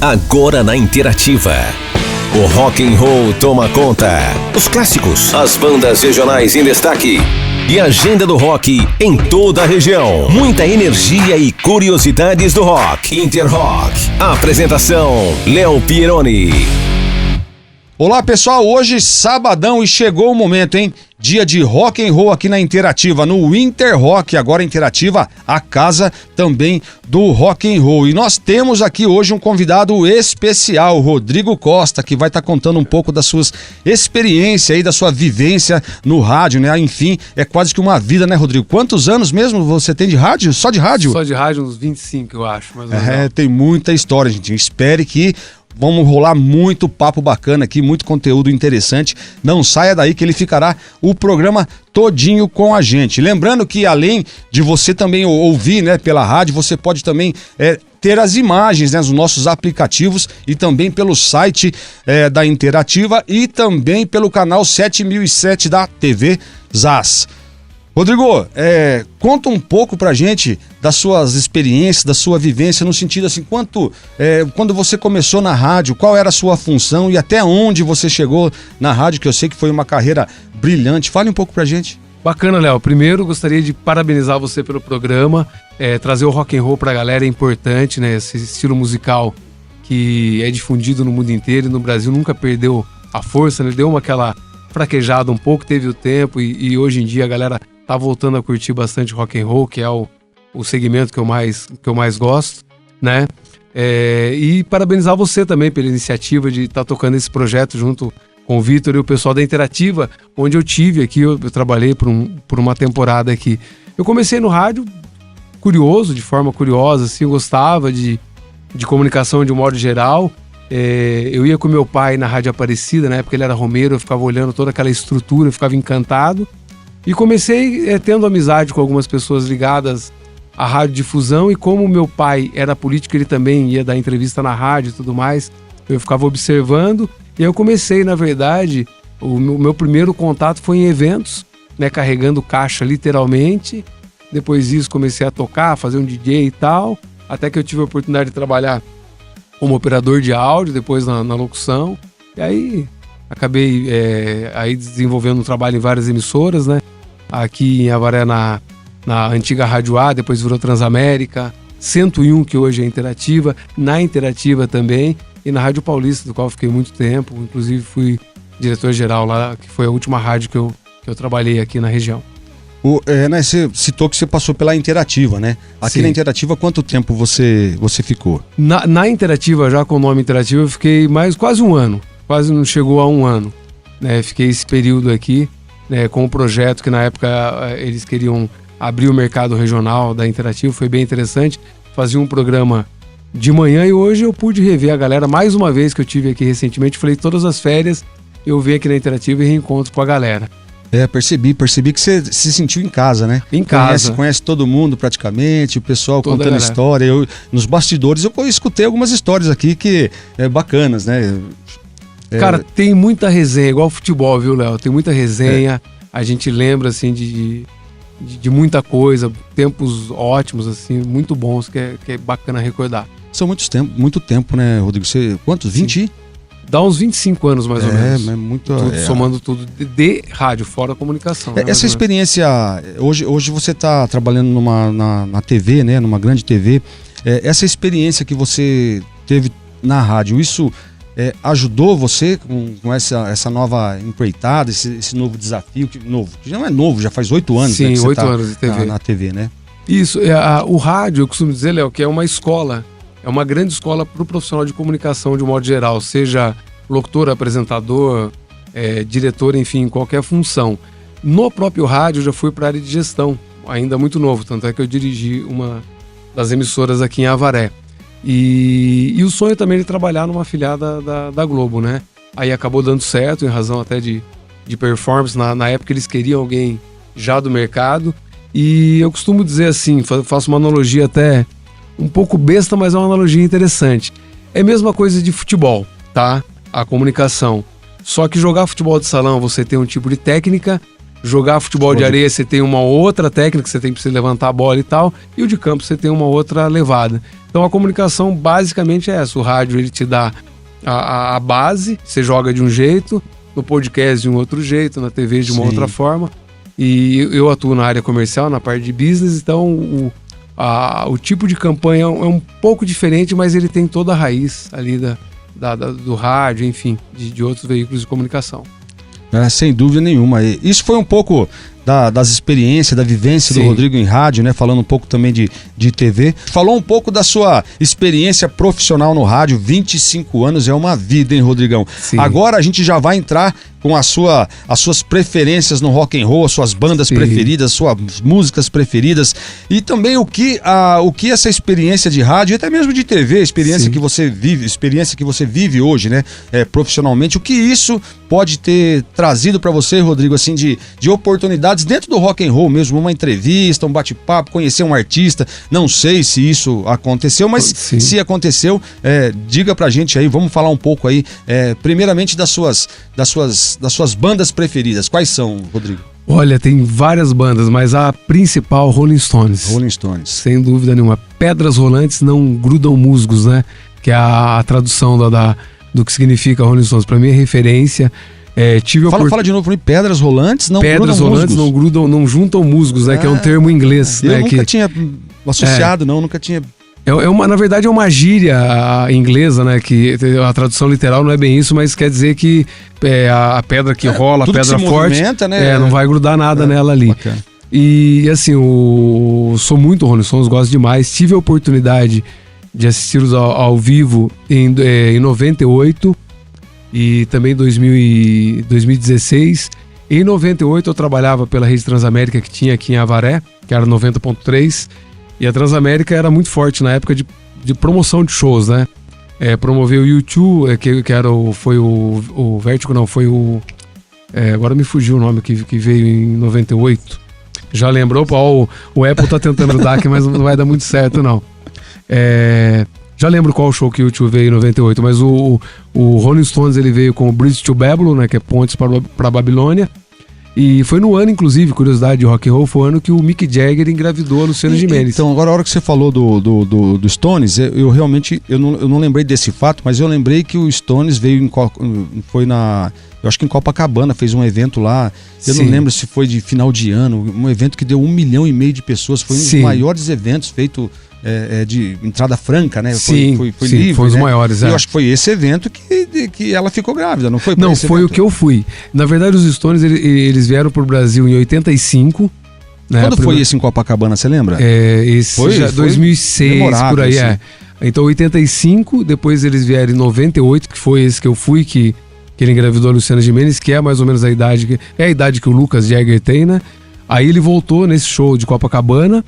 agora na Interativa. O rock and roll toma conta. Os clássicos, as bandas regionais em destaque e a agenda do rock em toda a região. Muita energia e curiosidades do rock. Interrock. Apresentação: Léo Pieroni. Olá pessoal, hoje sabadão e chegou o momento, hein? Dia de rock and roll aqui na Interativa, no Interrock, agora Interativa, a casa também do rock and roll. E nós temos aqui hoje um convidado especial, Rodrigo Costa, que vai estar contando um pouco das suas experiências aí, da sua vivência no rádio, né? Enfim, é quase que uma vida, né, Rodrigo? Quantos anos mesmo você tem de rádio? Só de rádio? Só de rádio, uns 25, eu acho. Mais ou menos. Tem muita história, gente. Espere que vamos rolar muito papo bacana aqui, muito conteúdo interessante. Não saia daí que ele ficará o programa todinho com a gente. Lembrando que além de você também ouvir, né, pela rádio, você pode também ter as imagens, né, nos nossos aplicativos e também pelo site da Interativa e também pelo canal 7007 da TV Zaz. Rodrigo, conta um pouco pra gente das suas experiências, da sua vivência, no sentido assim, quando você começou na rádio, qual era a sua função e até onde você chegou na rádio, que eu sei que foi uma carreira brilhante. Fale um pouco pra gente. Bacana, Léo. Primeiro, gostaria de parabenizar você pelo programa, trazer o rock and roll pra galera é importante, né? Esse estilo musical que é difundido no mundo inteiro e no Brasil nunca perdeu a força, né? Deu aquela fraquejada um pouco, teve o tempo e hoje em dia a galera tá voltando a curtir bastante rock and roll, que é o segmento que eu mais gosto, né? E parabenizar você também pela iniciativa de estar tocando esse projeto junto com o Vitor e o pessoal da Interativa, onde eu tive aqui, eu trabalhei por uma temporada aqui. Eu comecei no rádio de forma curiosa, assim, eu gostava de comunicação de um modo geral. Eu ia com meu pai na Rádio Aparecida, na época ele era romeiro, eu ficava olhando toda aquela estrutura, eu ficava encantado. E comecei tendo amizade com algumas pessoas ligadas à radiodifusão, e como meu pai era político, ele também ia dar entrevista na rádio e tudo mais, eu ficava observando, e eu comecei, na verdade, o meu primeiro contato foi em eventos, né, carregando caixa literalmente. Depois disso comecei a tocar, fazer um DJ e tal, até que eu tive a oportunidade de trabalhar como operador de áudio, depois na locução, e aí acabei aí desenvolvendo um trabalho em várias emissoras, né? Aqui em Avaré na antiga Rádio A, depois virou Transamérica, 101, que hoje é Interativa, na Interativa também, e na Rádio Paulista, do qual fiquei muito tempo, inclusive fui diretor-geral lá, que foi a última rádio que eu trabalhei aqui na região. Você citou que você passou pela Interativa, né? Aqui Sim. Na Interativa, quanto tempo você ficou? Na Interativa, já com o nome Interativa, eu fiquei quase um ano, quase não chegou a um ano, né? Fiquei esse período aqui, com o projeto que na época eles queriam abrir o mercado regional da Interativa, foi bem interessante, fazia um programa de manhã e hoje eu pude rever a galera mais uma vez que eu tive aqui recentemente, falei todas as férias eu venho aqui na Interativa e reencontro com a galera. Percebi que você se sentiu em casa, né? Em casa. Conhece todo mundo praticamente, o pessoal toda contando história, nos bastidores eu escutei algumas histórias aqui que bacanas, né? Cara, tem muita resenha, igual futebol, viu, Léo? Tem muita resenha, a gente lembra, assim, de muita coisa, tempos ótimos, assim, muito bons, que é bacana recordar. São muito tempo, né, Rodrigo? Você, quantos? 20? Dá uns 25 anos, mais ou menos. Muito, somando tudo de rádio, fora a comunicação. Essa experiência, hoje você está trabalhando na TV, né, numa grande TV, essa experiência que você teve na rádio, isso ajudou você com essa nova empreitada, esse novo desafio, que já não é novo, já faz 8 anos. Sim, né, que 8 anos de TV. Na TV, né? Isso, o rádio, eu costumo dizer, Léo, que é uma escola, é uma grande escola para o profissional de comunicação de um modo geral, seja locutor, apresentador, diretor, enfim, qualquer função. No próprio rádio, eu já fui para a área de gestão, ainda muito novo, tanto é que eu dirigi uma das emissoras aqui em Avaré. E o sonho também de trabalhar numa filiada da Globo, né? Aí acabou dando certo, em razão até de performance. Na época eles queriam alguém já do mercado. E eu costumo dizer assim, faço uma analogia até um pouco besta, mas é uma analogia interessante. É a mesma coisa de futebol, tá? A comunicação. Só que jogar futebol de salão, você tem um tipo de técnica, Jogar futebol de areia, você tem uma outra técnica, você tem que levantar a bola e tal, e o de campo você tem uma outra levada. Então a comunicação basicamente é essa, o rádio ele te dá a base, você joga de um jeito, no podcast de um outro jeito, na TV de uma outra forma, e eu atuo na área comercial, na parte de business, então o tipo de campanha é um pouco diferente, mas ele tem toda a raiz ali do rádio, enfim, de outros veículos de comunicação. Sem dúvida nenhuma. Isso foi um pouco das experiências, da vivência do Rodrigo em rádio, né? Falando um pouco também de TV. Falou um pouco da sua experiência profissional no rádio. 25 anos é uma vida, hein, Rodrigão? Sim. Agora a gente já vai entrar com as suas preferências no rock and roll, as suas bandas preferidas, suas músicas preferidas e também o que essa experiência de rádio e até mesmo de TV, experiência que você vive hoje, né, profissionalmente, o que isso pode ter trazido para você, Rodrigo, assim, de oportunidades dentro do rock and roll mesmo, uma entrevista, um bate-papo, conhecer um artista. Não sei se isso aconteceu, mas se aconteceu, diga pra gente aí, vamos falar um pouco aí, primeiramente das suas bandas preferidas. Quais são, Rodrigo? Olha, tem várias bandas, mas a principal, Rolling Stones. Rolling Stones. Sem dúvida nenhuma. Pedras rolantes não grudam musgos, né? Que é a tradução do que significa Rolling Stones. Pra mim é referência. Fala de novo pra mim. Pedras rolantes não grudam musgos. Pedras rolantes não grudam, não juntam musgos, né? Que é um termo em inglês. Eu nunca tinha associado, nunca tinha... na verdade é uma gíria inglesa, né? Que a tradução literal não é bem isso, mas quer dizer que a pedra que rola, a pedra forte, né? Não vai grudar nada nela ali. Bacana. E assim, sou muito Rolling Stones, gosto demais. Tive a oportunidade de assisti-los ao vivo em 98 e também em 2016. Em 98 eu trabalhava pela Rede Transamérica que tinha aqui em Avaré, que era 90.3. E a Transamérica era muito forte na época de promoção de shows, né? Promoveu o U2, foi o Vertigo, não, foi o... agora me fugiu o nome que veio em 98. Já lembrou? O Apple tá tentando dar aqui, mas não vai dar muito certo, não. Já lembro qual show que o U2 veio em 98, mas o Rolling Stones ele veio com o Bridge to Babylon, né? Que é Pontes para Babilônia. E foi no ano, inclusive, curiosidade de rock and roll, foi o ano que o Mick Jagger engravidou a Luciana Gimenez. Então, agora a hora que você falou do Stones, eu realmente, eu não lembrei desse fato, mas eu lembrei que o Stones veio eu acho que em Copacabana, fez um evento lá, eu não lembro se foi de final de ano, um evento que deu 1,5 milhão de pessoas, foi um dos maiores eventos feito de entrada franca, né? Foi livre, foi um dos maiores. Eu acho que foi esse evento que ela ficou grávida, não foi? Não, foi evento? O que eu fui. Na verdade, os Stones, eles vieram pro Brasil em 85. Né? Quando foi esse em Copacabana, você lembra? Foi 2006, por aí, Então, 85, depois eles vieram em 98, que foi esse que eu fui, que ele engravidou a Luciana Gimenez, que é mais ou menos a idade que o Lucas Jagger tem, né? Aí ele voltou nesse show de Copacabana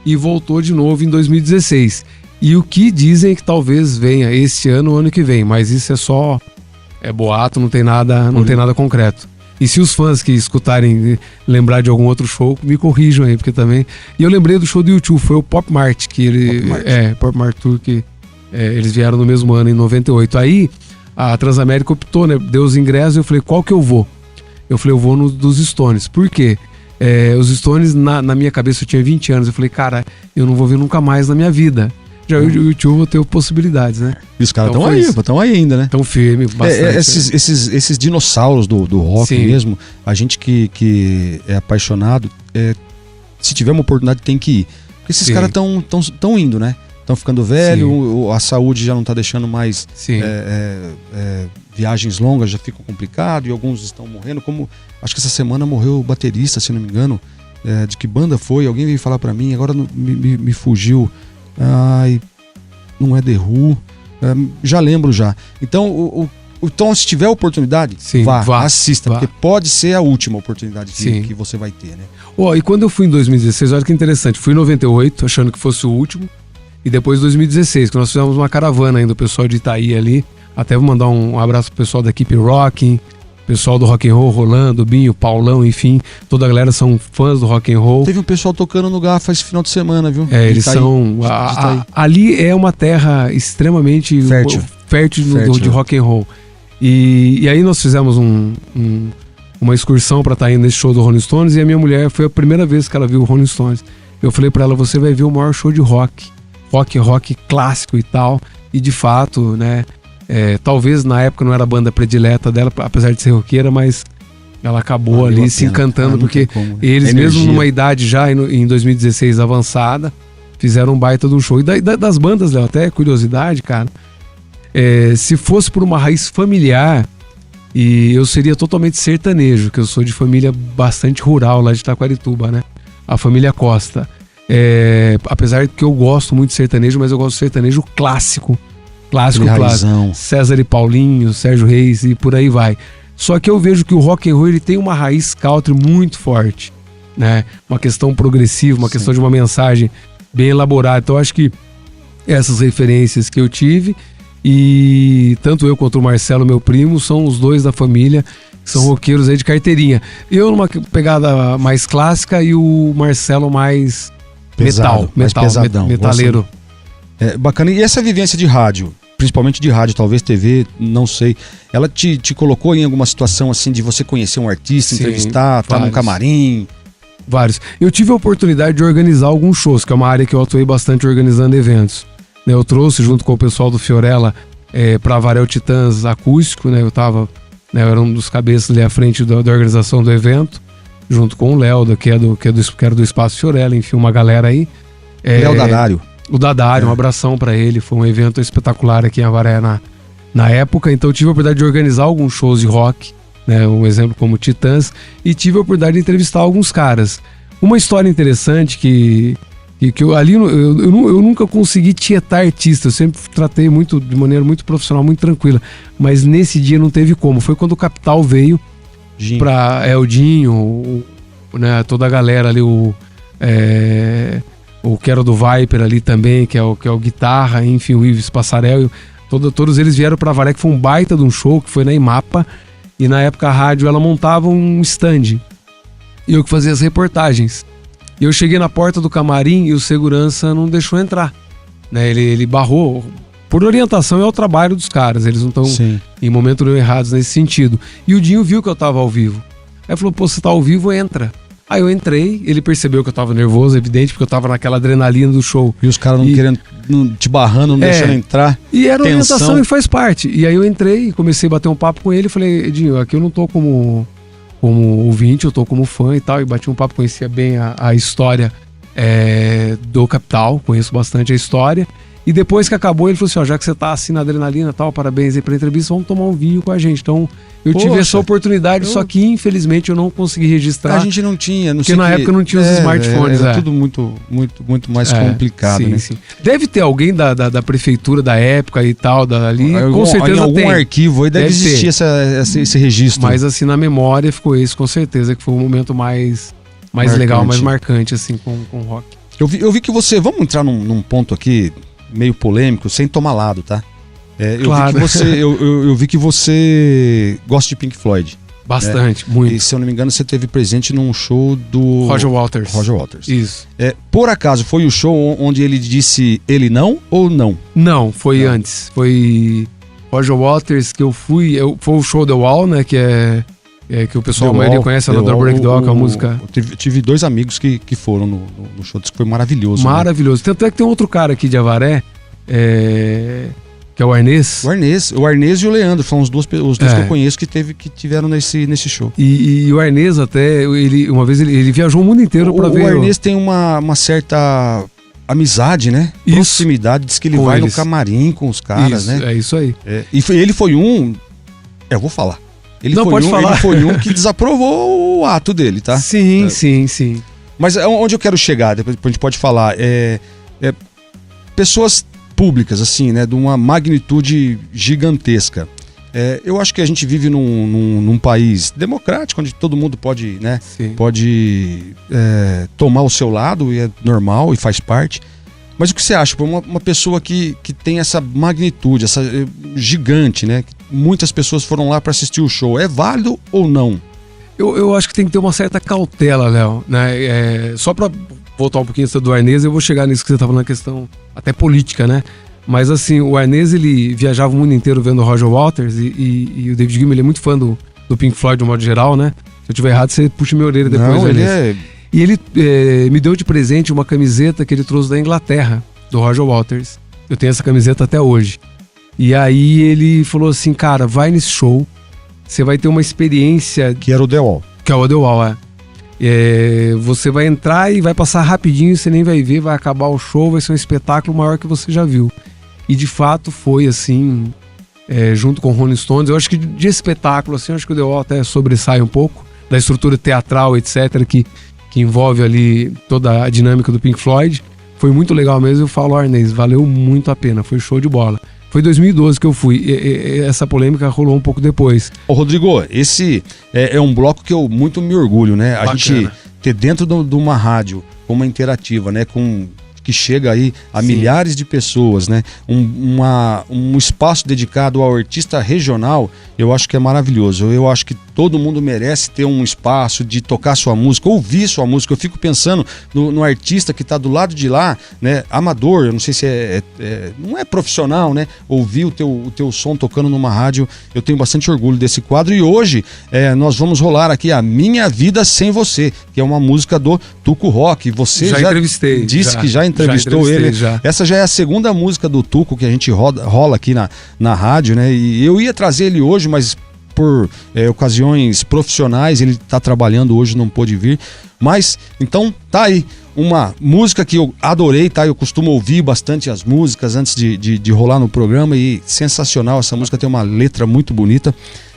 e voltou de novo em 2016. E o que dizem é que talvez venha este ano ou ano que vem, mas isso é só boato, não tem nada concreto. E se os fãs que escutarem lembrar de algum outro show, me corrijam aí, porque também... E eu lembrei do show do U2, foi o Pop Mart, Pop Mart Tour, que eles vieram no mesmo ano, em 98. Aí a Transamérica optou, né, deu os ingressos, eu falei, qual que eu vou? Eu falei, eu vou no dos Stones. Por quê? Os Stones, na minha cabeça, eu tinha 20 anos, eu falei, cara, eu não vou ver nunca mais na minha vida. Já o YouTube vou ter possibilidades, né? E os caras estão aí ainda, né? Estão firmes, bastante. Esses dinossauros do rock mesmo, a gente que é apaixonado, se tiver uma oportunidade tem que ir. Porque esses caras estão indo, né? Estão ficando velho, a saúde já não está deixando mais viagens longas, já ficam complicado e alguns estão morrendo. Como acho que essa semana morreu o baterista, se não me engano. De que banda foi? Alguém veio falar para mim, agora me fugiu. Ai, não é The Who. Já lembro já. Então, então se tiver oportunidade, vá, assista, porque pode ser a última oportunidade que você vai ter, né? E quando eu fui em 2016, olha que interessante, fui em 98, achando que fosse o último, e depois 2016, que nós fizemos uma caravana ainda, o pessoal de Itaí ali, até vou mandar um abraço pro pessoal da equipe Rocking, pessoal do rock and roll, Rolando, Binho, Paulão, enfim, toda a galera são fãs do rock and roll. Teve um pessoal tocando no Garrafa esse final de semana, viu? Eles são... ali é uma terra extremamente fértil de rock and roll. E aí nós fizemos uma excursão pra estar indo nesse show do Rolling Stones, e a minha mulher, foi a primeira vez que ela viu o Rolling Stones. Eu falei pra ela, você vai ver o maior show de rock clássico e tal, e de fato, né, talvez na época não era a banda predileta dela, apesar de ser roqueira, mas ela acabou ali se encantando, porque eles mesmo numa idade já, em 2016 avançada, fizeram um baita de um show. E das bandas, Léo, até curiosidade, cara, se fosse por uma raiz familiar, e eu seria totalmente sertanejo, que eu sou de família bastante rural lá de Taquarituba, né? A família Costa. Apesar que eu gosto muito de sertanejo, mas eu gosto de sertanejo clássico. Clássico. César e Paulinho, Sérgio Reis e por aí vai. Só que eu vejo que o rock and roll ele tem uma raiz country muito forte, né? Uma questão progressiva, uma questão de uma mensagem bem elaborada. Então eu acho que essas referências que eu tive, e tanto eu quanto o Marcelo, meu primo, são os dois da família, são roqueiros aí de carteirinha. Eu numa pegada mais clássica e o Marcelo mais pesado, pesadão, metaleiro. Bacana. E essa vivência de rádio, principalmente de rádio, talvez TV, não sei, ela te colocou em alguma situação assim de você conhecer um artista, entrevistar, estar num camarim? Vários. Eu tive a oportunidade de organizar alguns shows, que é uma área que eu atuei bastante organizando eventos. Eu trouxe junto com o pessoal do Fiorella para Avaré Titãs acústico, né? Eu era um dos cabeças ali à frente da organização do evento, junto com o Léo, que era do Espaço Fiorella, enfim, uma galera aí. Léo Dadário. O Dadário, um abração para ele, foi um evento espetacular aqui em Avaré na época, então eu tive a oportunidade de organizar alguns shows de rock, né? Um exemplo como Titãs, e tive a oportunidade de entrevistar alguns caras. Uma história interessante que eu ali eu nunca consegui tietar artista, eu sempre tratei de maneira muito profissional, muito tranquila, mas nesse dia não teve como. Foi quando o Capital veio para o Dinho, né, toda a galera ali, o que era do Viper ali também, que é o Guitarra, enfim, o Ives Passarel, todos eles vieram para Avaré, que foi um baita de um show, que foi na Imapa, e na época a rádio ela montava um stand, e eu que fazia as reportagens. E eu cheguei na porta do camarim e o segurança não deixou entrar, né? Ele barrou. Por orientação é o trabalho dos caras, eles não estão em momento nenhum errados nesse sentido. E o Dinho viu que eu tava ao vivo. Aí falou, pô, você tá ao vivo, entra. Aí eu entrei, ele percebeu que eu tava nervoso, evidente, porque eu tava naquela adrenalina do show. E os caras querendo, te barrando, não deixando entrar. E era orientação e faz parte. E aí eu entrei e comecei a bater um papo com ele e falei, Dinho, aqui eu não tô como ouvinte, eu tô como fã e tal, e bati um papo, conhecia bem a história do Capital, conheço bastante a história, e depois que acabou ele falou assim, já que você tá assim na adrenalina e tal, parabéns aí pela entrevista, vamos tomar um vinho com a gente. Então eu tive essa oportunidade, só que infelizmente eu não consegui registrar. A gente não tinha, porque na época não tinha os smartphones. Era tudo muito mais complicado, sim, né? Sim. Deve ter alguém da prefeitura da época e tal, ali, com certeza em algum tem. Arquivo aí deve existir esse registro. Mas assim, na memória ficou esse, com certeza, que foi o momento mais legal, mais marcante, assim, com o rock. Eu vi que você, vamos entrar num ponto aqui, meio polêmico, sem tomar lado, tá? Claro. Eu vi que você gosta de Pink Floyd. Bastante, muito. E se eu não me engano, você teve presente num show do Roger Waters. Isso. Por acaso, foi o show onde ele disse ele não ou não? Não, foi antes. Foi Roger Waters que eu fui. Foi o show The Wall, né? Que que o pessoal a maioria conhece, ela do Break Dog, a música. Tive dois amigos que foram no show, que foi maravilhoso. Maravilhoso. Né? Tanto é que tem outro cara aqui de Avaré, que é o Arnês. O Arnês e o Leandro, foram os dois que eu conheço que tiveram nesse show. E o Arnês até, uma vez ele viajou o mundo inteiro pra ver. O Arnês tem uma certa amizade, né? Isso. Proximidade, diz que ele vai no camarim com os caras, né? É isso aí. Ele foi eu vou falar. Ele foi um que desaprovou o ato dele, tá? Sim. Mas onde eu quero chegar, depois a gente pode falar, pessoas públicas, assim, né, de uma magnitude gigantesca. Eu acho que a gente vive num país democrático, onde todo mundo pode, né, tomar o seu lado, e é normal e faz parte. Mas o que você acha? Uma pessoa que tem essa magnitude, essa gigante, né? Muitas pessoas foram lá para assistir o show. É válido ou não? Eu acho que tem que ter uma certa cautela, Léo, né? Só para voltar um pouquinho do Arnês, eu vou chegar nisso que você estava falando, na questão até política, né? Mas assim, o Arnês, ele viajava o mundo inteiro vendo o Roger Waters e o David Gilmour, ele é muito fã do Pink Floyd, de um modo geral, né? Se eu tiver errado, você puxa minha orelha depois. Não, ele E ele me deu de presente uma camiseta que ele trouxe da Inglaterra, do Roger Waters. Eu tenho essa camiseta até hoje. E aí ele falou assim, cara, vai nesse show, você vai ter uma experiência... Que era o The Wall. Que é o The Wall, você vai entrar e vai passar rapidinho, você nem vai ver, vai acabar o show, vai ser um espetáculo maior que você já viu. E de fato foi assim, junto com o Rolling Stones. Eu acho que de espetáculo, assim, eu acho que o The Wall até sobressai um pouco da estrutura teatral, etc., que envolve ali toda a dinâmica do Pink Floyd. Foi muito legal mesmo. Eu falo, Arnês, valeu muito a pena, foi show de bola. Foi em 2012 que eu fui. Essa polêmica rolou um pouco depois. Ô, Rodrigo, esse é um bloco que eu muito me orgulho, né? A gente ter dentro de uma rádio, uma interativa, né? Que chega aí a milhares de pessoas, né? Um espaço dedicado ao artista regional, eu acho que é maravilhoso. Eu acho que todo mundo merece ter um espaço de tocar sua música, ouvir sua música. Eu fico pensando no artista que está do lado de lá, né? Amador, eu não sei se não é profissional, né? Ouvir o teu som tocando numa rádio, eu tenho bastante orgulho desse quadro. E hoje nós vamos rolar aqui A Minha Vida Sem Você, que é uma música do Tuco Rock. Você já entrevistei, disse que já entrevistou ele. Já. Essa já é a segunda música do Tuco que a gente rola aqui na rádio, né? E eu ia trazer ele hoje, mas por ocasiões profissionais, ele está trabalhando hoje, não pôde vir. Mas, então, tá aí uma música que eu adorei, tá? Eu costumo ouvir bastante as músicas antes de rolar no programa e sensacional, essa música tem uma letra muito bonita.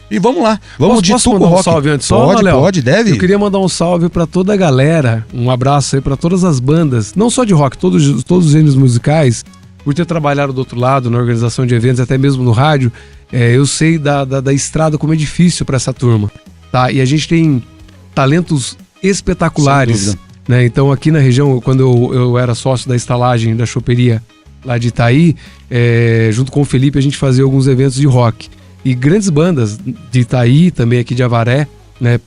E vamos lá, vamos de Posso Tuco mandar Rock. Um salve antes? Pode, deve. Eu queria mandar um salve para toda a galera, um abraço aí para todas as bandas, não só de rock, todos os gêneros musicais, por ter trabalhado do outro lado, na organização de eventos, até mesmo no rádio. Eu sei da estrada como é difícil para essa turma, tá? E a gente tem talentos espetaculares, né? Então aqui na região, quando eu era sócio da estalagem da choperia lá de Itaí, junto com o Felipe a gente fazia alguns eventos de rock. E grandes bandas de Itaí, também aqui de Avaré, né,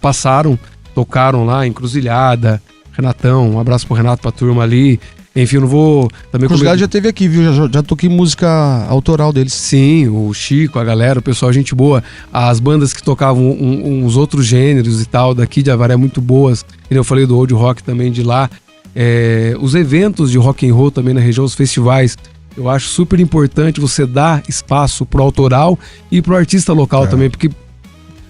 tocaram lá, Encruzilhada, Renatão, um abraço pro Renato, pra turma ali. Enfim, eu não vou... Encruzilhada já teve aqui, viu? Já toquei música autoral deles. Sim, o Chico, a galera, o pessoal, gente boa. As bandas que tocavam uns outros gêneros e tal, daqui de Avaré, muito boas. E eu falei do old rock também de lá. Os eventos de rock and roll também na região, os festivais. Eu acho super importante você dar espaço pro autoral e pro artista local também, porque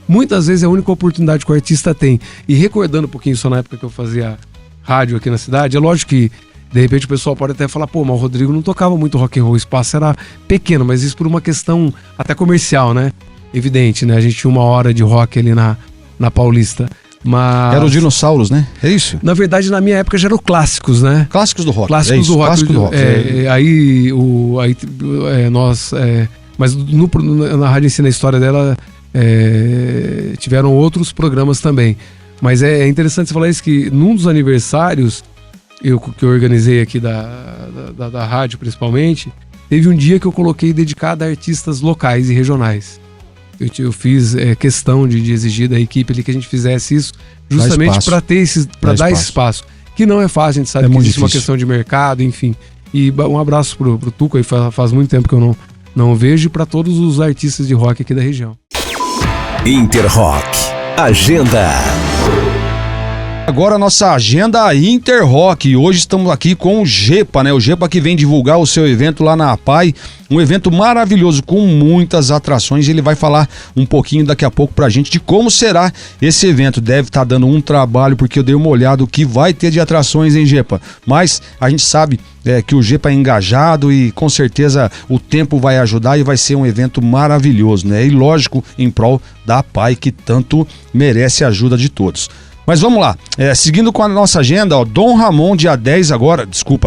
muitas vezes é a única oportunidade que o artista tem. E recordando um pouquinho só na época que eu fazia rádio aqui na cidade, é lógico que de repente o pessoal pode até falar, pô, mas o Rodrigo não tocava muito rock and roll, o espaço era pequeno, mas isso por uma questão até comercial, né? Evidente, né? A gente tinha 1 hora de rock ali na Paulista. Mas... Era o Dinossauros, né? É isso? Na verdade, na minha época já eram clássicos, né? Clássicos do rock. Clássicos do rock. Clássico do rock. Mas na Rádio Ensina a História dela tiveram outros programas também. Mas é interessante você falar isso, que num dos aniversários que eu organizei aqui da rádio, principalmente, teve um dia que eu coloquei dedicado a artistas locais e regionais. Eu fiz questão de exigir da equipe ali que a gente fizesse isso, justamente para dar esse espaço. Que não é fácil, a gente sabe que existe uma questão de mercado, enfim. E um abraço pro Tuco, aí faz muito tempo que eu não vejo, e para todos os artistas de rock aqui da região. Interrock, agenda. Agora a nossa agenda Interrock. Hoje estamos aqui com o Gepa, né? O Gepa que vem divulgar o seu evento lá na APAI. Um evento maravilhoso com muitas atrações. Ele vai falar um pouquinho daqui a pouco pra gente de como será esse evento. Deve estar dando um trabalho, porque eu dei uma olhada o que vai ter de atrações, hein, Gepa? Mas a gente sabe que o Gepa é engajado e com certeza o tempo vai ajudar e vai ser um evento maravilhoso, né? E lógico, em prol da APAI, que tanto merece a ajuda de todos. Mas vamos lá, seguindo com a nossa agenda, Dom Ramon,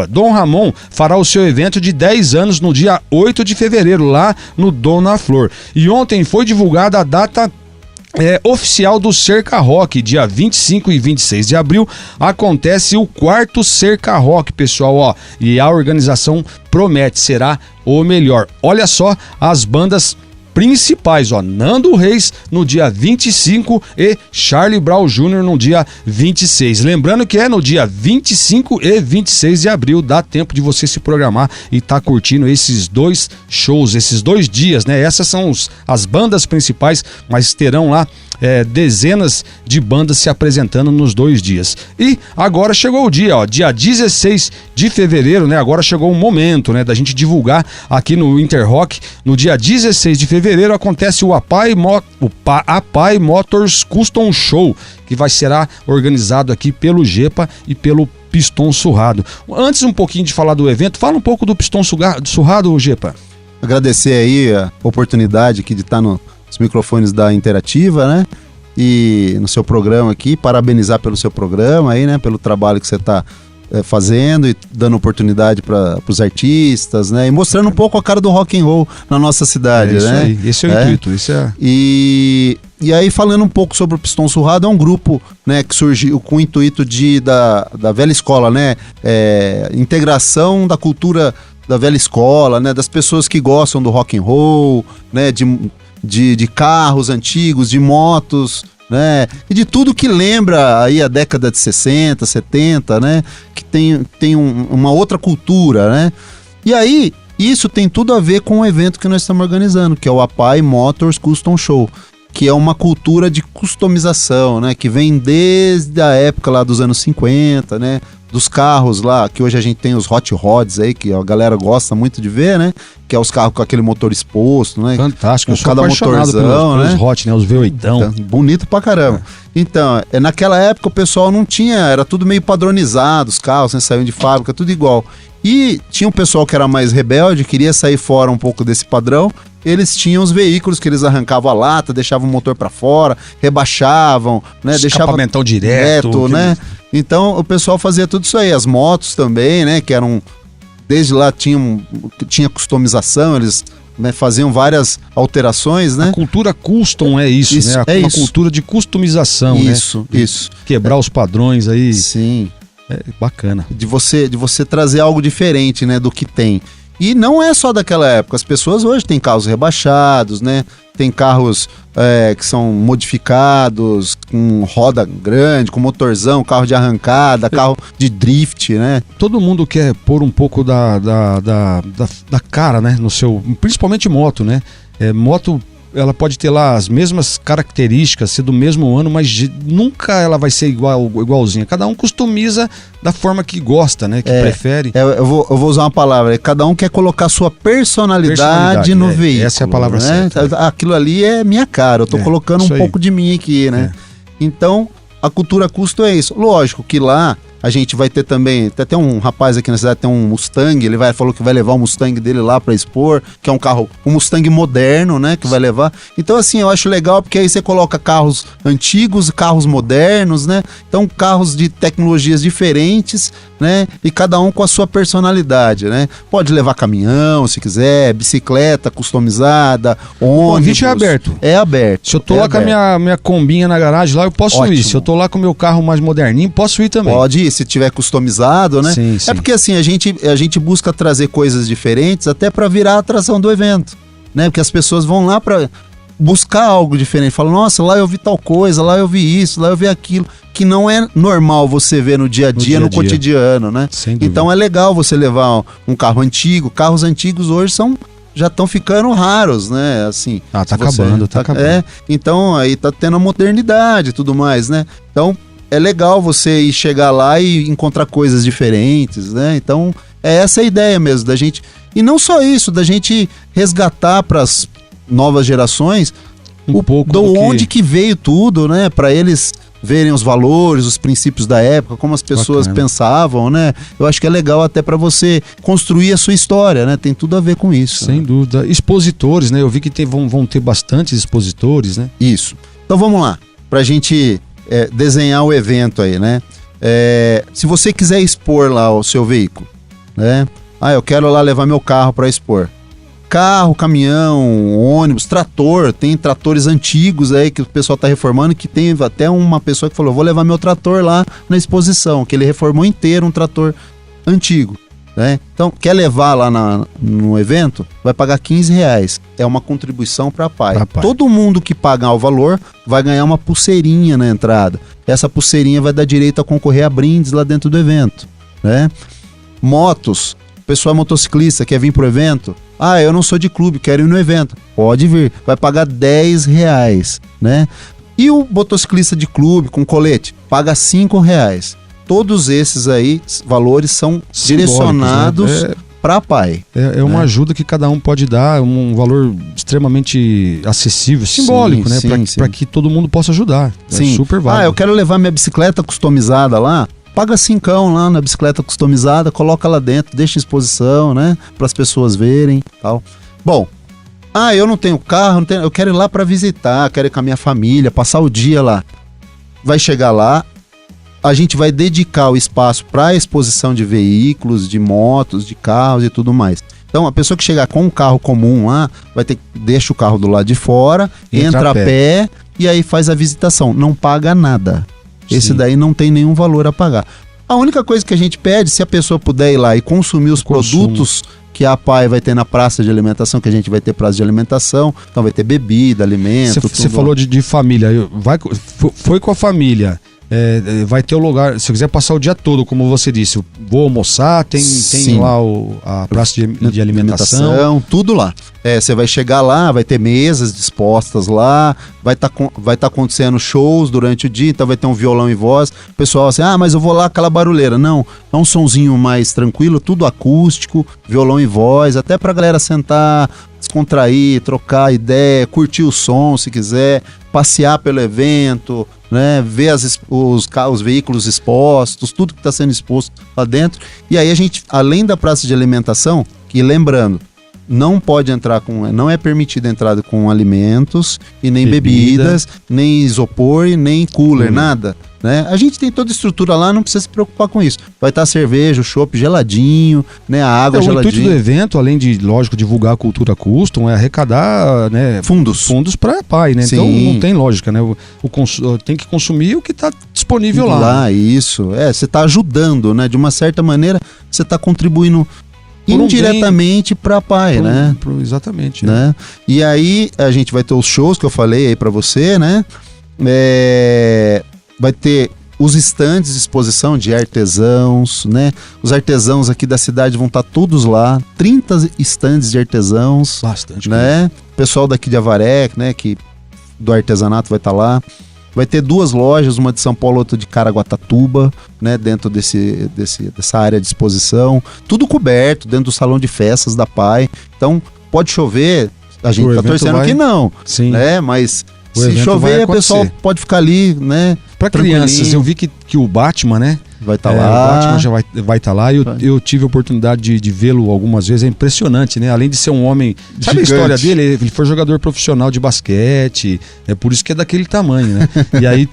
Dom Ramon fará o seu evento de 10 anos no dia 8 de fevereiro, lá no Dona Flor. E ontem foi divulgada a data oficial do Cerca Rock, dia 25 e 26 de abril, acontece o 4º Cerca Rock, pessoal, e a organização promete, será o melhor. Olha só as bandas principais, Nando Reis no dia 25 e Charlie Brown Jr. no dia 26. Lembrando que é no dia 25 e 26 de abril, dá tempo de você se programar e tá curtindo esses 2 shows, esses 2 dias, né? Essas são as bandas principais, mas terão lá dezenas de bandas se apresentando nos 2 dias. E agora chegou o dia, dia 16 de fevereiro, né? Agora chegou o momento, né, da gente divulgar aqui no Interrock. No dia 16 de fevereiro acontece o Apai Motors Custom Show, que será organizado aqui pelo Gepa e pelo Piston Surrado. Antes um pouquinho de falar do evento, fala um pouco do Piston Surrado, Gepa. Agradecer aí a oportunidade aqui de estar nos microfones da Interativa, né? E no seu programa aqui, parabenizar pelo seu programa aí, né? Pelo trabalho que você está fazendo e dando oportunidade para os artistas, né? E mostrando um pouco a cara do rock and roll na nossa cidade, isso né? Aí. Esse é o intuito, isso é... E aí, falando um pouco sobre o Piston Surrado, é um grupo, né, que surgiu com o intuito da velha escola, né? Integração da cultura da velha escola, né? Das pessoas que gostam do rock and roll, né? De carros antigos, de motos, né? E de tudo que lembra aí a década de 60, 70, né? Que tem uma outra cultura, né? E aí, isso tem tudo a ver com o evento que nós estamos organizando, que é o Apai Motors Custom Show, que é uma cultura de customização, né? Que vem desde a época lá dos anos 50, né? Dos carros lá, que hoje a gente tem os hot rods aí, que a galera gosta muito de ver, né? Que é os carros com aquele motor exposto, né? Fantástico, com cada motorzão, pelos né? hot, né? Os V8. Então, bonito pra caramba. Então, naquela época o pessoal não tinha, era tudo meio padronizado, os carros, né? Saíam de fábrica, tudo igual. E tinha um pessoal que era mais rebelde, queria sair fora um pouco desse padrão. Eles tinham os veículos que eles arrancavam a lata, deixavam o motor para fora, rebaixavam, né? Escapamentão direto, né? Então o pessoal fazia tudo isso aí. As motos também, né? Que eram, desde lá tinha customização, eles, né, faziam várias alterações, né? A cultura custom é isso, né? Uma cultura de customização, isso, né? Isso. Quebrar os padrões aí. Sim. É bacana. De você trazer algo diferente, né, do que tem. E não é só daquela época. As pessoas hoje têm carros rebaixados, né? Tem carros que são modificados, com roda grande, com motorzão, carro de arrancada, carro de drift, né? Todo mundo quer pôr um pouco da cara, né? No seu, principalmente moto, né? Moto, ela pode ter lá as mesmas características, ser do mesmo ano, mas nunca ela vai ser igualzinha. Cada um customiza da forma que gosta, né? Que prefere. Eu vou usar uma palavra. Cada um quer colocar sua personalidade no veículo. Essa é a palavra, né? certa. Aquilo ali é minha cara. Eu tô colocando um pouco de mim aqui, né? Então, a cultura custo é isso. Lógico que lá a gente vai ter também, tem até um rapaz aqui na cidade, tem um Mustang, ele falou que vai levar o Mustang dele lá para expor, que é um carro, um Mustang moderno, né, que vai levar. Então, assim, eu acho legal porque aí você coloca carros antigos, carros modernos, né, então carros de tecnologias diferentes, né, e cada um com a sua personalidade, né. Pode levar caminhão, se quiser, bicicleta customizada, ônibus. O convite é aberto. É aberto. Se eu tô lá com a minha combinha na garagem lá, eu posso ir. Se eu tô lá com o meu carro mais moderninho, posso ir também. Pode ir, se tiver customizado, né? Sim. É porque assim, a gente busca trazer coisas diferentes até para virar a atração do evento, né? Porque as pessoas vão lá para buscar algo diferente. Falam, nossa, lá eu vi tal coisa, lá eu vi isso, lá eu vi aquilo, que não é normal você ver no dia a dia, no cotidiano, né? Então é legal você levar um carro antigo. Carros antigos hoje já estão ficando raros, né? Assim, tá acabando. Então aí tá tendo a modernidade e tudo mais, né? Então é legal você ir chegar lá e encontrar coisas diferentes, né? Então é essa a ideia mesmo da gente. E não só isso, da gente resgatar para as novas gerações um pouco de onde que veio tudo, né? Para eles verem os valores, os princípios da época, como as pessoas pensavam, né? Eu acho que é legal até para você construir a sua história, né? Tem tudo a ver com isso. Sem dúvida. Expositores, né? Eu vi que vão ter bastantes expositores, né? Isso. Então vamos lá, pra gente desenhar o evento aí, né? Se você quiser expor lá o seu veículo, né? Eu quero lá levar meu carro para expor. Carro, caminhão, ônibus, trator, tem tratores antigos aí que o pessoal tá reformando, que tem até uma pessoa que falou, vou levar meu trator lá na exposição, que ele reformou inteiro um trator antigo, né? Então, quer levar lá no evento, vai pagar R$15, é uma contribuição para a Apai. Todo mundo que pagar o valor vai ganhar uma pulseirinha na entrada, essa pulseirinha vai dar direito a concorrer a brindes lá dentro do evento, né? Motos, o pessoal motociclista quer vir pro evento, eu não sou de clube, quero ir no evento. Pode vir, vai pagar R$10, né? E o motociclista de clube com colete paga R$5. Todos esses aí valores são direcionados, né, para pai. É uma ajuda que cada um pode dar, um valor extremamente acessível, simbólico, né? Para que todo mundo possa ajudar. Sim. É super válido. Eu quero levar minha bicicleta customizada lá. Paga R$5 lá na bicicleta customizada, coloca lá dentro, deixa em exposição, né? Para as pessoas verem, tal. Bom, eu não tenho carro, eu quero ir lá para visitar, quero ir com a minha família, passar o dia lá. Vai chegar lá, a gente vai dedicar o espaço para exposição de veículos, de motos, de carros e tudo mais. Então, a pessoa que chegar com um carro comum lá, deixa o carro do lado de fora, entra a pé e aí faz a visitação. Não paga nada. Esse daí não tem nenhum valor a pagar. A única coisa que a gente pede, se a pessoa puder ir lá e consumir os produtos que a APAE vai ter na praça de alimentação, que a gente vai ter praça de alimentação, então vai ter bebida, alimento. Você falou de família, foi com a família. Vai ter o lugar, se eu quiser passar o dia todo, como você disse, vou almoçar, tem lá a praça de alimentação, tudo lá. Você vai chegar lá, vai ter mesas dispostas lá, vai tá acontecendo shows durante o dia, então vai ter um violão e voz. O pessoal assim, mas eu vou lá aquela barulheira. Não, é um sonzinho mais tranquilo, tudo acústico, violão e voz, até pra galera sentar, descontrair, trocar ideia, curtir o som se quiser, passear pelo evento, né, ver os veículos expostos, tudo que está sendo exposto lá dentro. E aí a gente, além da praça de alimentação, que lembrando, não pode entrar não é permitida a entrada com alimentos e nem bebidas, nem isopor e nem cooler, nada. Né? A gente tem toda a estrutura lá, não precisa se preocupar com isso. Vai estar cerveja, o chopp geladinho, né, a água geladinha. O intuito do evento, além de, lógico, divulgar a cultura custom, é arrecadar, né, fundos para pai, né? Sim. Então não tem lógica, né? Tem que consumir o que está disponível lá. Isso. Você está ajudando, né? De uma certa maneira, você está contribuindo indiretamente para pai, né? Exatamente. Né? E aí a gente vai ter os shows que eu falei aí para você, né? Vai ter os estandes de exposição de artesãos, né? Os artesãos aqui da cidade vão estar todos lá, 30 estandes de artesãos. Bastante. Né? O pessoal daqui de Avaré, né? Que do artesanato vai estar lá. Vai ter 2 lojas, uma de São Paulo, outra de Caraguatatuba, né? Dentro dessa área de exposição. Tudo coberto, dentro do salão de festas da PAI. Então, pode chover, a gente tá torcendo que não. Sim. Né? Mas se chover, o pessoal pode ficar ali, né? Para crianças, eu vi que o Batman, né? Vai estar lá. O Batman já vai estar lá. Eu tive a oportunidade de vê-lo algumas vezes. É impressionante, né? Além de ser um homem... Sabe gigante. A história dele? Ele foi jogador profissional de basquete. É por isso que é daquele tamanho, né? E aí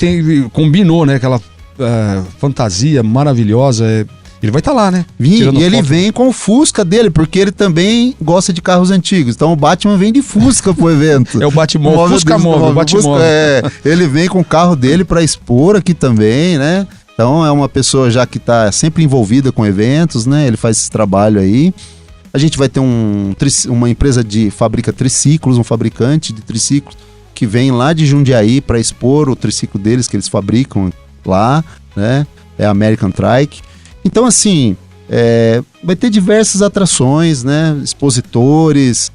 combinou, né? Aquela fantasia maravilhosa. Ele vai estar lá, né? E ele vem com o Fusca dele, porque ele também gosta de carros antigos. Então o Batman vem de Fusca pro evento. É o Batmóvel, Fusca móvel, Batmóvel. Ele vem com o carro dele para expor aqui também, né? Então é uma pessoa já que está sempre envolvida com eventos, né? Ele faz esse trabalho aí. A gente vai ter uma empresa de fabrica triciclos, um fabricante de triciclos que vem lá de Jundiaí para expor o triciclo deles que eles fabricam lá, né? É a American Trike. Então, assim, vai ter diversas atrações, né? Expositores,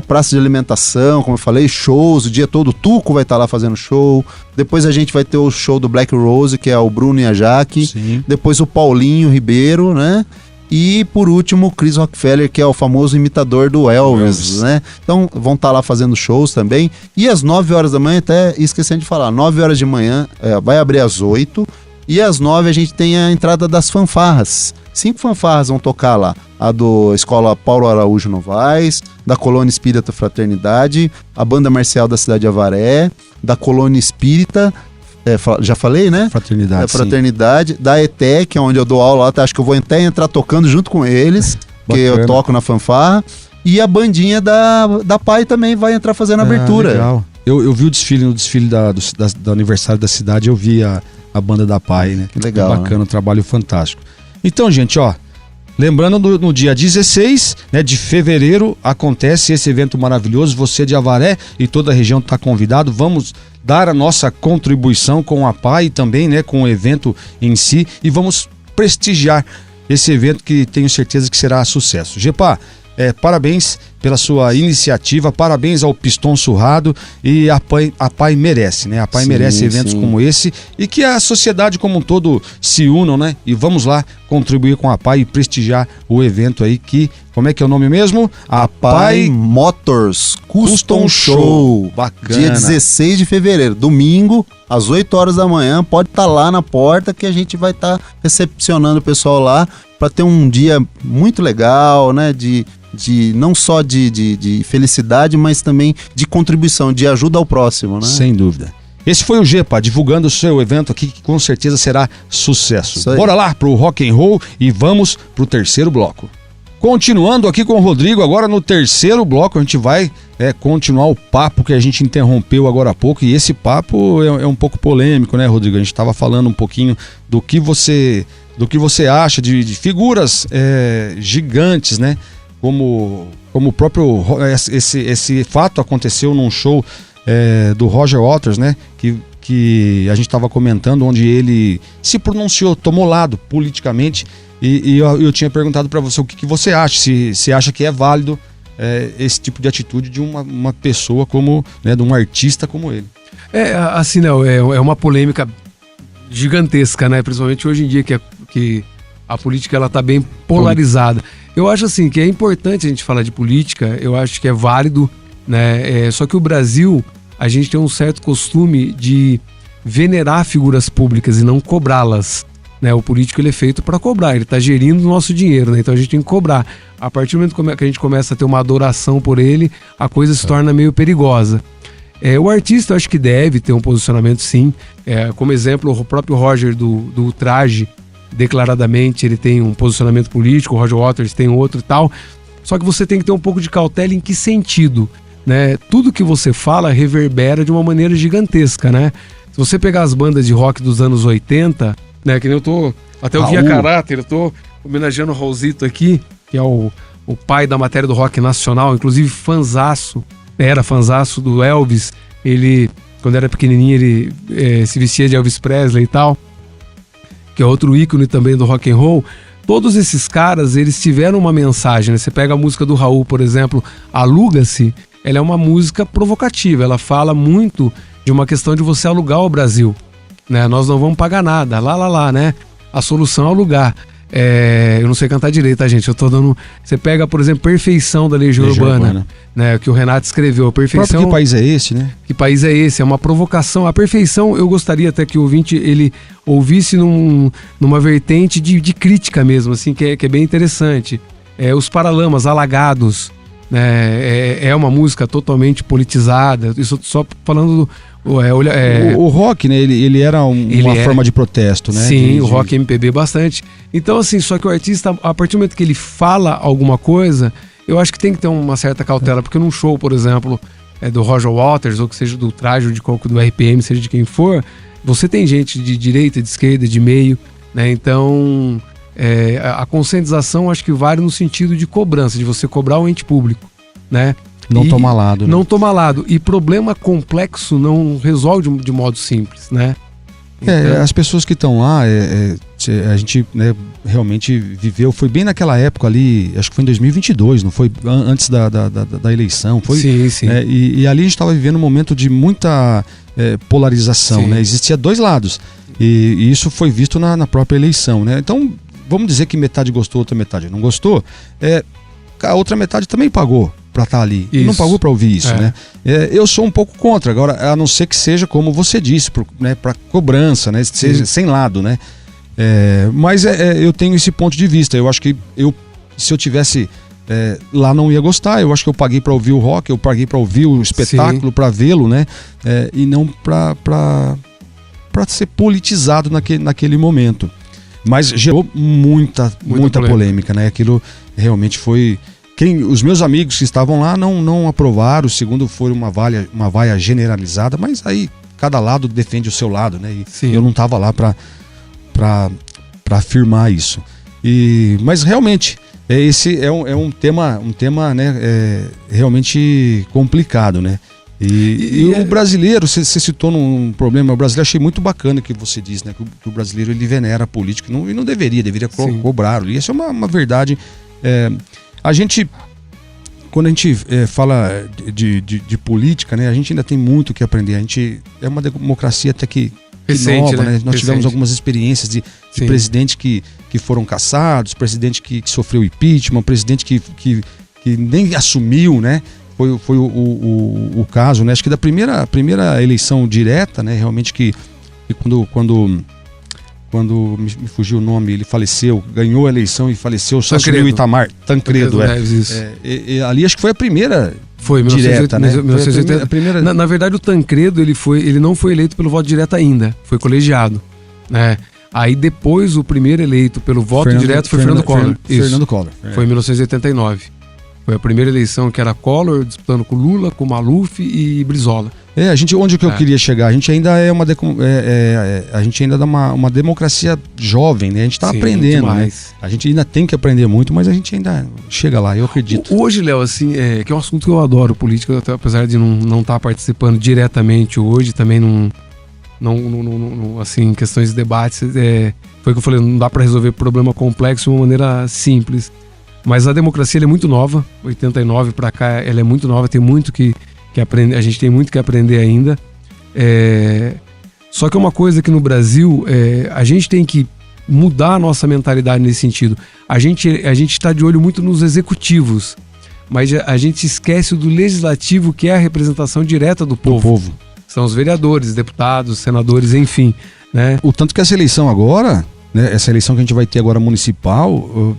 praça de alimentação, como eu falei, shows, o dia todo. O Tuco vai estar lá fazendo show. Depois a gente vai ter o show do Black Rose, que é o Bruno e a Jaque. Sim. Depois o Paulinho Ribeiro, né? E, por último, o Chris Rockefeller, que é o famoso imitador do Elvis, né? Então, vão estar lá fazendo shows também. E às 9 horas da manhã, até esquecendo de falar, 9 horas de manhã, vai abrir às 8. E às 9 a gente tem a entrada das fanfarras. 5 fanfarras vão tocar lá. A do Escola Paulo Araújo Novaes, da Colônia Espírita Fraternidade, a Banda Marcial da cidade de Avaré, da Colônia Espírita, já falei, né? Fraternidade, sim. Da ETEC, onde eu dou aula lá, acho que eu vou até entrar tocando junto com eles, que eu toco na fanfarra. E a bandinha da PAI também vai entrar fazendo a abertura. Legal. Eu vi o desfile, do aniversário da cidade, eu vi a banda da PAI, né? Que legal. Bacana, um trabalho fantástico. Então, gente, lembrando, no dia 16, né, de fevereiro acontece esse evento maravilhoso. Você de Avaré e toda a região está convidado. Vamos dar a nossa contribuição com a PAI também, né, com o evento em si, e vamos prestigiar esse evento que tenho certeza que será sucesso. Gepá, parabéns pela sua iniciativa, parabéns ao Pistão Surrado, e a PAI merece, né? A PAI merece eventos como esse, e que a sociedade como um todo se unam, né? E vamos lá contribuir com a PAI e prestigiar o evento aí que, como é que é o nome mesmo? A PAI Motors Custom Show. Bacana. Dia 16 de fevereiro, domingo, às 8 horas da manhã, pode estar lá na porta que a gente vai estar recepcionando o pessoal lá para ter um dia muito legal, né? Não só de felicidade, mas também de contribuição, de ajuda ao próximo, né? Sem dúvida. Esse foi o Gepa, divulgando o seu evento aqui, que com certeza será sucesso. Bora lá pro Rock and Roll e vamos pro terceiro bloco. Continuando aqui com o Rodrigo, agora no terceiro bloco a gente vai continuar o papo que a gente interrompeu agora há pouco, e esse papo é um pouco polêmico, né, Rodrigo? A gente estava falando um pouquinho do que você acha de figuras gigantes, né? Como o próprio esse fato aconteceu num show do Roger Waters, né? Que a gente estava comentando, onde ele se pronunciou, tomou lado politicamente, e eu tinha perguntado para você o que você acha, se acha que é válido esse tipo de atitude de uma pessoa como, né, de um artista como ele. Assim, não, é uma polêmica gigantesca, né? Principalmente hoje em dia que a política ela tá bem polarizada. Eu acho assim que é importante a gente falar de política, eu acho que é válido, né? Só que o Brasil, a gente tem um certo costume de venerar figuras públicas e não cobrá-las, né? O político ele é feito para cobrar, ele está gerindo o nosso dinheiro, né? Então a gente tem que cobrar. A partir do momento que a gente começa a ter uma adoração por ele, a coisa se torna meio perigosa. O artista eu acho que deve ter um posicionamento, sim. Como exemplo, o próprio Roger do Traje, declaradamente ele tem um posicionamento político, o Roger Waters tem outro e tal. Só que você tem que ter um pouco de cautela em que sentido, né? Tudo que você fala reverbera de uma maneira gigantesca, né? Se você pegar as bandas de rock dos anos 80, né? Que nem eu tô... Até o Guia Caráter, eu tô homenageando o Raulzito aqui, que é o pai da matéria do rock nacional, inclusive era fanzaço do Elvis. Ele, quando era pequenininho, ele se vestia de Elvis Presley e tal, que é outro ícone também do rock and roll. Todos esses caras, eles tiveram uma mensagem, né? Você pega a música do Raul, por exemplo, Aluga-se, ela é uma música provocativa, ela fala muito de uma questão de você alugar o Brasil, né? Nós não vamos pagar nada, lá, né? A solução é alugar. Eu não sei cantar direito, tá, gente? Eu tô dando... Você pega, por exemplo, Perfeição da Legião Urbana, né? Que o Renato escreveu. Perfeição... Que país é esse, né? Que país é esse? É uma provocação. A perfeição, eu gostaria até que o ouvinte, ele ouvisse numa vertente de crítica mesmo, assim, que é bem interessante. Os Paralamas, Alagados, né? É uma música totalmente politizada. Isso só falando do... O rock, né? Ele era uma forma de protesto, né? Sim, o rock MPB bastante. Então, assim, só que o artista, a partir do momento que ele fala alguma coisa, eu acho que tem que ter uma certa cautela, porque num show, por exemplo, do Roger Waters, ou que seja do Traje, ou do RPM, seja de quem for, você tem gente de direita, de esquerda, de meio, né? Então, a conscientização acho que vale no sentido de cobrança, de você cobrar o ente público, né? Não tomar lado, né? Não tomar lado. E problema complexo não resolve de modo simples, né? Então... as pessoas que estão lá, a gente, né, realmente viveu, foi bem naquela época ali, acho que foi em 2022, não foi? Antes da eleição. Foi, sim. E ali a gente estava vivendo um momento de muita polarização, né? Existia dois lados. E isso foi visto na própria eleição, né? Então, vamos dizer que metade gostou, outra metade não gostou. A outra metade também pagou para estar ali. Isso. Não pagou para ouvir isso, né? Eu sou um pouco contra, agora, a não ser que seja como você disse, para cobrança, né? Seja sem lado, né? Mas eu tenho esse ponto de vista. Eu acho que se eu tivesse lá não ia gostar. Eu acho que eu paguei para ouvir o rock, eu paguei para ouvir o espetáculo, para vê-lo, né? E não para ser politizado naquele momento. Mas gerou muita polêmica, né? Aquilo realmente foi... Os meus amigos que estavam lá não aprovaram. O segundo foi uma vaia generalizada, mas aí cada lado defende o seu lado, né? E eu não estava lá para afirmar isso. Mas realmente esse é um tema né, realmente complicado, né? E o brasileiro, você citou num problema, o brasileiro, achei muito bacana que você disse, né? Que o brasileiro ele venera a política e não deveria cobrar. E essa é uma verdade. A gente quando a gente fala de política, né, a gente ainda tem muito o que aprender. A gente é uma democracia até que recente, nova, né? Nós Recente. tivemos algumas experiências de presidentes que foram cassados, presidente que sofreu impeachment, presidente que nem assumiu, né? Foi o caso, né? Acho que da primeira eleição direta, né? Realmente que quando me fugiu o nome, ele faleceu, ganhou a eleição e faleceu, só assumiu o Itamar, Tancredo. Ali acho que foi a primeira direta, né? 1980. A primeira... Na verdade, o Tancredo, ele não foi eleito pelo voto direto ainda, foi colegiado, né? Aí depois o primeiro eleito pelo voto direto foi Fernando Collor. Fernando Collor. Foi em 1989. Foi a primeira eleição que era Collor disputando com Lula, com Maluf e Brizola. Onde que eu queria chegar? A gente ainda a gente ainda dá uma democracia jovem, né? A gente está aprendendo, né? A gente ainda tem que aprender muito, mas a gente ainda chega lá, eu acredito. Hoje, Léo, assim, que é um assunto que eu adoro, política, apesar de não estar participando diretamente hoje, também não assim, questões de debates, foi o que eu falei, não dá para resolver problema complexo de uma maneira simples. Mas a democracia é muito nova, 89 para cá ela é muito nova, tem muito que aprender, a gente tem muito que aprender ainda. Só que é uma coisa que no Brasil a gente tem que mudar a nossa mentalidade nesse sentido. A gente está de olho muito nos executivos, mas a gente esquece do legislativo, que é a representação direta do povo. São os vereadores, deputados, senadores, enfim, né? O tanto que essa eleição agora, né, essa eleição que a gente vai ter agora municipal,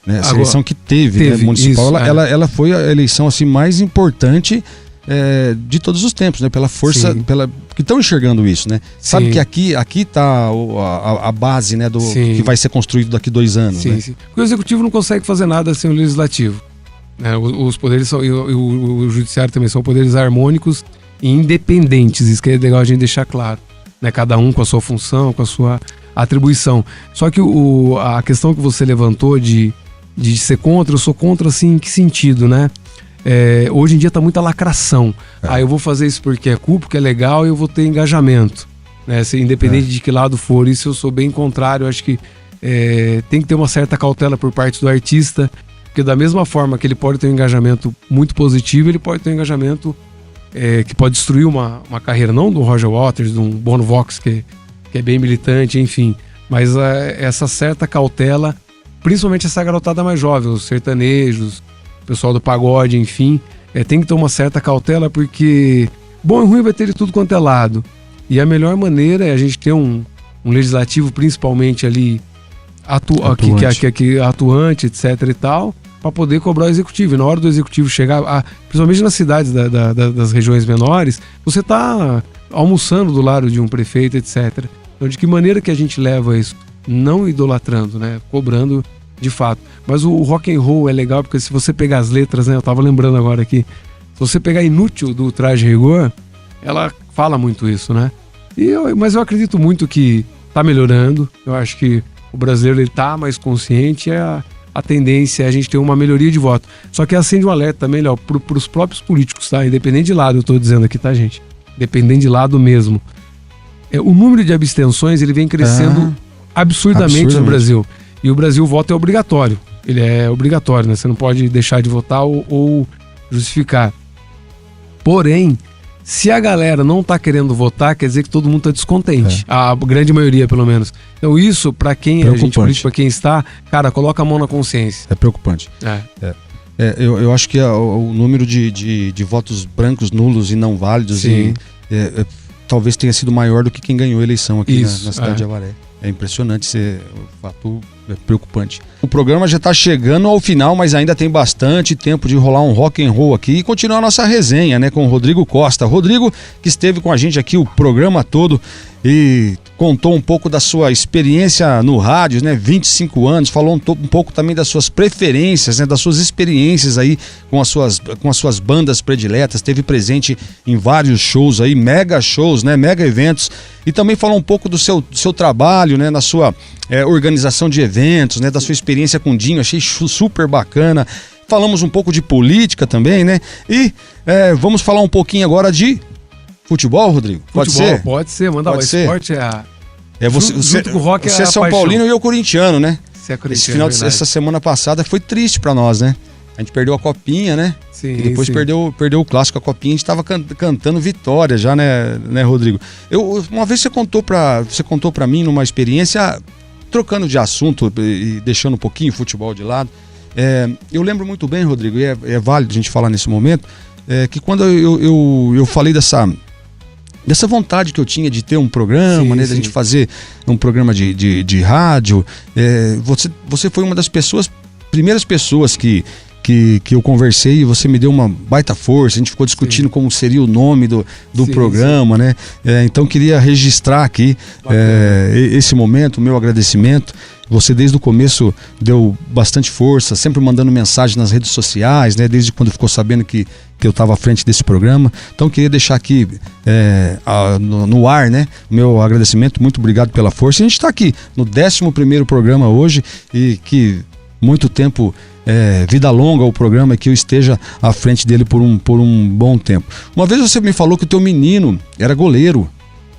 né, essa eleição que teve né, municipal, isso, ela foi a eleição assim, mais importante de todos os tempos, né? Pela força, que estão enxergando isso, né? Sim. Sabe que aqui está a base, né, do que vai ser construído daqui 2 anos. Sim, né? sim. Porque o executivo não consegue fazer nada sem o legislativo. Né? Os poderes são, e o judiciário também são poderes harmônicos e independentes. Isso que é legal a gente deixar claro. Né? Cada um com a sua função, com a sua atribuição. Só que a questão que você levantou de ser contra, eu sou contra assim, em que sentido, né? Hoje em dia tá muita lacração. Eu vou fazer isso porque é cool, porque é legal e eu vou ter engajamento. Né? Independente de que lado for, isso eu sou bem contrário. Eu acho que tem que ter uma certa cautela por parte do artista, porque da mesma forma que ele pode ter um engajamento muito positivo, ele pode ter um engajamento que pode destruir uma carreira, não do Roger Waters, de um Bono Vox, que é bem militante, enfim. Mas essa certa cautela, principalmente essa garotada mais jovem, os sertanejos, o pessoal do pagode, enfim, tem que ter uma certa cautela, porque bom e ruim vai ter de tudo quanto é lado. E a melhor maneira é a gente ter um legislativo, principalmente ali, atuante, etc e tal, para poder cobrar o executivo. E na hora do executivo chegar, principalmente nas cidades das regiões menores, você está almoçando do lado de um prefeito, etc. Então, de que maneira que a gente leva isso? Não idolatrando, né? Cobrando de fato. Mas o rock and roll é legal porque se você pegar as letras, né? Eu tava lembrando agora aqui. Se você pegar Inútil do Traje Rigor, ela fala muito isso, né? Mas eu acredito muito que tá melhorando. Eu acho que o brasileiro ele tá mais consciente. A tendência é a gente ter uma melhoria de voto. Só que acende um alerta também, Léo, pros próprios políticos, tá? Independente de lado, eu tô dizendo aqui, tá, gente? Dependendo de lado mesmo. O número de abstenções ele vem crescendo absurdamente no Brasil. E o Brasil, o voto é obrigatório. Ele é obrigatório, né? Você não pode deixar de votar ou justificar. Porém, se a galera não tá querendo votar, quer dizer que todo mundo tá descontente. A grande maioria, pelo menos. Então isso, pra quem é gente política, pra quem está, cara, coloca a mão na consciência. É preocupante. Eu acho que o número de votos brancos, nulos e não válidos talvez tenha sido maior do que quem ganhou a eleição aqui na cidade de Avaré. É impressionante, o fato é preocupante. O programa já está chegando ao final, mas ainda tem bastante tempo de rolar um rock and roll aqui e continuar a nossa resenha, né, com o Rodrigo Costa. Rodrigo, que esteve com a gente aqui o programa todo e contou um pouco da sua experiência no rádio, né, 25 anos, falou um pouco também das suas preferências, né, das suas experiências aí com as suas bandas prediletas, esteve presente em vários shows aí, mega shows, né, mega eventos, e também falou um pouco do seu trabalho, né, na sua organização de eventos, né, da sua experiência com o Dinho, achei super bacana. Falamos um pouco de política também, né, e vamos falar um pouquinho agora de futebol, Rodrigo? Pode ser? Pode ser, manda lá. O esporte junto com o rock você é São Paulino e eu corintiano, né? Você é corintiano, essa semana passada foi triste pra nós, né? A gente perdeu a copinha, né? Sim, E depois sim. perdeu o clássico, a copinha. A gente tava cantando vitória já, né, Rodrigo? Uma vez você contou pra mim numa experiência, trocando de assunto e deixando um pouquinho o futebol de lado. Eu lembro muito bem, Rodrigo, e é válido a gente falar nesse momento, que quando eu falei dessa vontade que eu tinha de ter um programa, Sim, né, sim. da gente fazer um programa de rádio, você foi uma das primeiras pessoas que eu conversei, e você me deu uma baita força. A gente ficou discutindo como seria o nome do Sim, programa, né? Então queria registrar aqui esse momento, o meu agradecimento. Você desde o começo deu bastante força, sempre mandando mensagem nas redes sociais, né? Desde quando ficou sabendo que eu estava à frente desse programa. Então queria deixar aqui no ar, né, o meu agradecimento. Muito obrigado pela força. A gente está aqui no 11º programa hoje, e que muito tempo, vida longa o programa, que eu esteja à frente dele por um bom tempo. Uma vez você me falou que o teu menino era goleiro,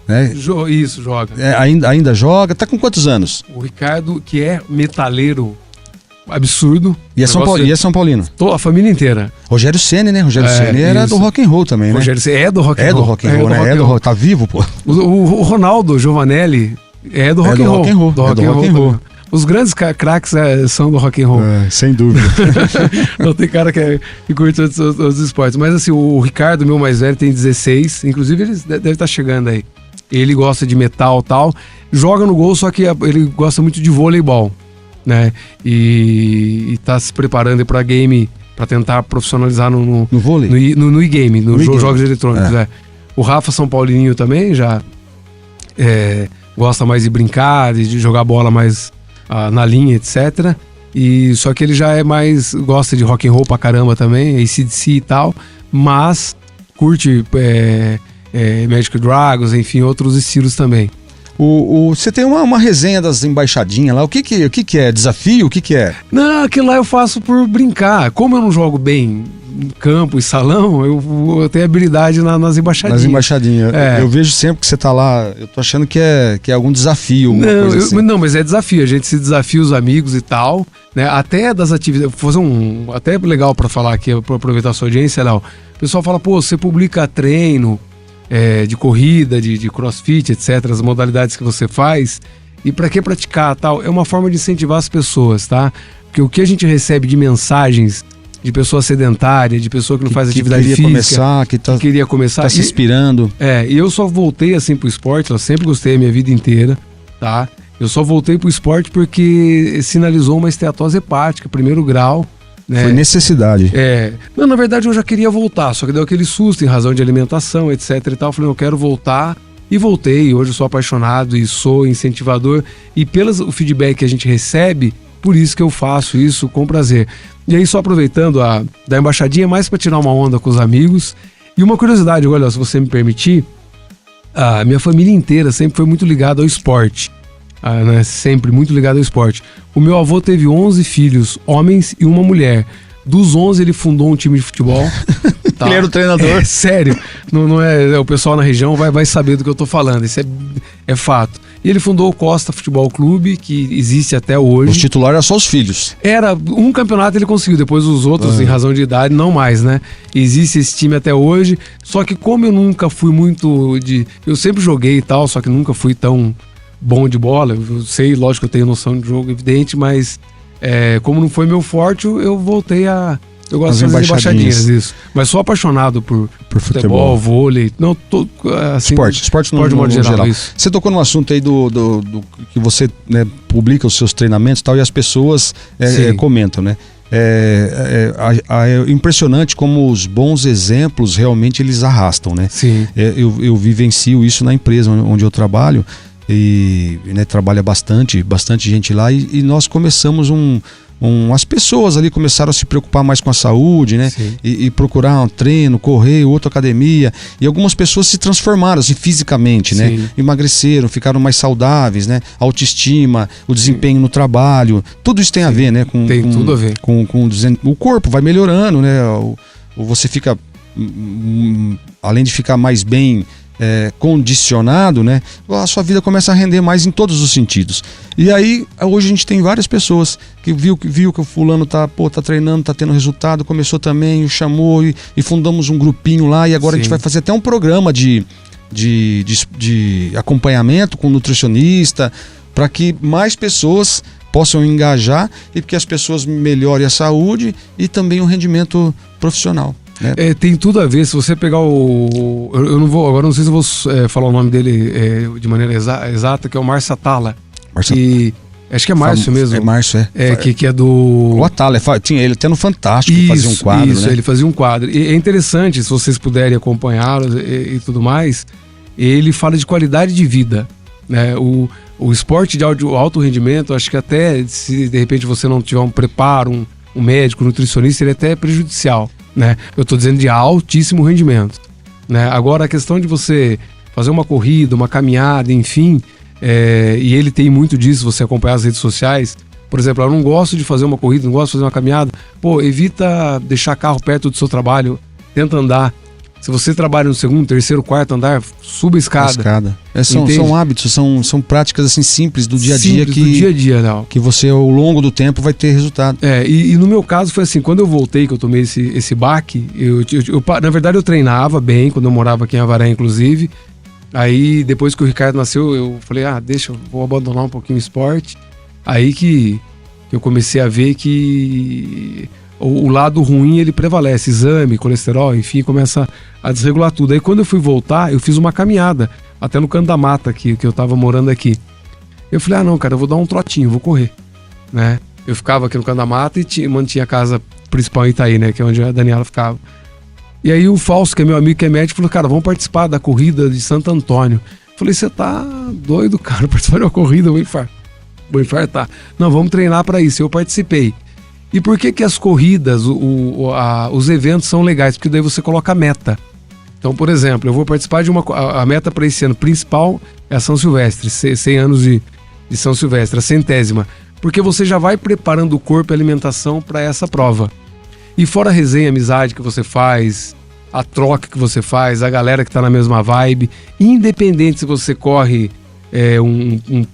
né? Isso, joga. Ainda joga. Tá com quantos anos? O Ricardo, que é metaleiro absurdo. E é São Paulino? A família inteira. Rogério Ceni, né? Rogério Ceni era isso. do rock and roll também, né? Rogério Ceni é do rock and roll. É do rock and roll, né? É do rock. Tá vivo, pô. O Ronaldo Giovanelli é do rock and roll. É do rock and roll. Também. Os grandes craques são do rock and roll. Sem dúvida. Não tem cara que curte outros esportes. Mas assim, o Ricardo, meu mais velho, tem 16. Inclusive, ele deve estar chegando aí. Ele gosta de metal e tal. Joga no gol, só que ele gosta muito de voleibol, né? E tá se preparando para game, para tentar profissionalizar no vôlei? No e-game, nos e-game. jogos eletrônicos. O Rafa São Paulininho também já gosta mais de brincar, de jogar bola mais na linha, etc. Só que ele já gosta de rock and roll pra caramba também, AC/DC e tal, mas curte Magic Dragons, enfim, outros estilos também. Você tem uma resenha das embaixadinhas lá. O que é? Desafio? O que é? Não, aquilo lá eu faço por brincar. Como eu não jogo bem em campo e salão, eu tenho habilidade nas embaixadinhas. Nas embaixadinhas. Eu vejo sempre que você tá lá, eu tô achando que é algum desafio. Não, mas é desafio. A gente se desafia os amigos e tal, né? Até das atividades. Vou fazer até legal pra falar aqui, pra aproveitar a sua audiência, Léo. O pessoal fala, pô, você publica treino de corrida, de crossfit, etc., as modalidades que você faz, e para que praticar tal? É uma forma de incentivar as pessoas, tá? Porque o que a gente recebe de mensagens de pessoa sedentária, de pessoa que não faz atividade física, que queria começar, tá se inspirando. E eu só voltei assim pro esporte, eu sempre gostei a minha vida inteira, tá? Eu só voltei pro esporte porque sinalizou uma esteatose hepática, 1º grau, né? Foi necessidade. Não, na verdade eu já queria voltar, só que deu aquele susto em razão de alimentação, etc e tal. Eu falei, eu quero voltar, e voltei. Hoje eu sou apaixonado e sou incentivador, e pelo feedback que a gente recebe, por isso que eu faço isso com prazer. E aí, só aproveitando da embaixadinha, mais para tirar uma onda com os amigos. E uma curiosidade, olha, se você me permitir, a minha família inteira sempre foi muito ligada ao esporte. Né, sempre muito ligado ao esporte. O meu avô teve 11 filhos, homens e uma mulher. Dos 11, ele fundou um time de futebol. Tá? Ele era o treinador. Sério. Não é, o pessoal na região vai saber do que eu tô falando. Isso é fato. E ele fundou o Costa Futebol Clube, que existe até hoje. Os titulares eram só os filhos. Era um campeonato ele conseguiu, depois os outros, em razão de idade, não mais, né? Existe esse time até hoje. Só que como eu nunca fui muito eu sempre joguei e tal, só que nunca fui tão bom de bola. Eu sei, lógico que eu tenho noção de jogo, evidente, mas como não foi meu forte, eu voltei eu gosto de fazer embaixadinhas, isso. Mas sou apaixonado por futebol, vôlei, assim, esporte no modo geral. Isso. Você tocou no assunto aí do que você, né, publica os seus treinamentos e tal, e as pessoas comentam, né? É impressionante como os bons exemplos realmente eles arrastam, né? Sim. Eu vivencio isso na empresa onde eu trabalho, e né, trabalha bastante gente lá, e nós começamos as pessoas ali começaram a se preocupar mais com a saúde, né? E procurar um treino, correr, outra academia, e algumas pessoas se transformaram assim, fisicamente, né? Emagreceram, ficaram mais saudáveis, né? Autoestima, o desempenho no trabalho, tudo isso tem a ver, né? Tem tudo a ver. O corpo vai melhorando, né? Você fica, além de ficar mais bem condicionado, né? A sua vida começa a render mais em todos os sentidos. E aí, hoje a gente tem várias pessoas que viu que o fulano tá treinando, tá tendo resultado, começou também, o chamou e fundamos um grupinho lá, e agora a gente vai fazer até um programa de acompanhamento com nutricionista, para que mais pessoas possam engajar e que as pessoas melhorem a saúde e também o rendimento profissional. Tem tudo a ver. Se você pegar eu não vou, agora não sei se eu vou falar o nome dele de maneira exata, que é o Márcio Atala. Acho que é Márcio mesmo. É Márcio, que é do... O Atala, tinha ele até no Fantástico, fazia um quadro, né? Ele fazia um quadro. E é interessante, se vocês puderem acompanhá-lo e tudo mais, ele fala de qualidade de vida, né? O esporte de alto rendimento, acho que até se de repente você não tiver um preparo, um médico, um nutricionista, ele é até prejudicial, né? Eu estou dizendo de altíssimo rendimento, né? Agora, a questão de você fazer uma corrida, uma caminhada, enfim, e ele tem muito disso, você acompanhar as redes sociais. Por exemplo, eu não gosto de fazer uma corrida, não gosto de fazer uma caminhada. Evita deixar carro perto do seu trabalho, tenta andar. Se você trabalha no segundo, terceiro, quarto andar, suba a escada. São hábitos, são práticas assim simples do dia a dia que você ao longo do tempo vai ter resultado. E no meu caso foi assim, quando eu voltei, que eu tomei esse baque, na verdade eu treinava bem, quando eu morava aqui em Avaré, inclusive. Aí depois que o Ricardo nasceu, eu falei, vou abandonar um pouquinho o esporte. Aí que eu comecei a ver que o lado ruim ele prevalece, exame, colesterol, enfim, começa a desregular tudo. Aí quando eu fui voltar, eu fiz uma caminhada, até no canto da mata que eu tava morando aqui. Eu falei, não, cara, eu vou dar um trotinho, vou correr, né? Eu ficava aqui no canto da mata e mantinha a casa principal em Itaí, né, que é onde a Daniela ficava. E aí o Fausto, que é meu amigo, que é médico, falou, cara, vamos participar da corrida de Santo Antônio. Eu falei, você tá doido, cara, participar de uma corrida, vou infartar. Não, vamos treinar para isso. Eu participei. E por que as corridas, os eventos são legais? Porque daí você coloca a meta. Então, por exemplo, eu vou participar de a meta para esse ano principal é a São Silvestre, 100 anos de São Silvestre, a 100ª. Porque você já vai preparando o corpo e a alimentação para essa prova. E fora a resenha, a amizade que você faz, a troca que você faz, a galera que tá na mesma vibe, independente se você corre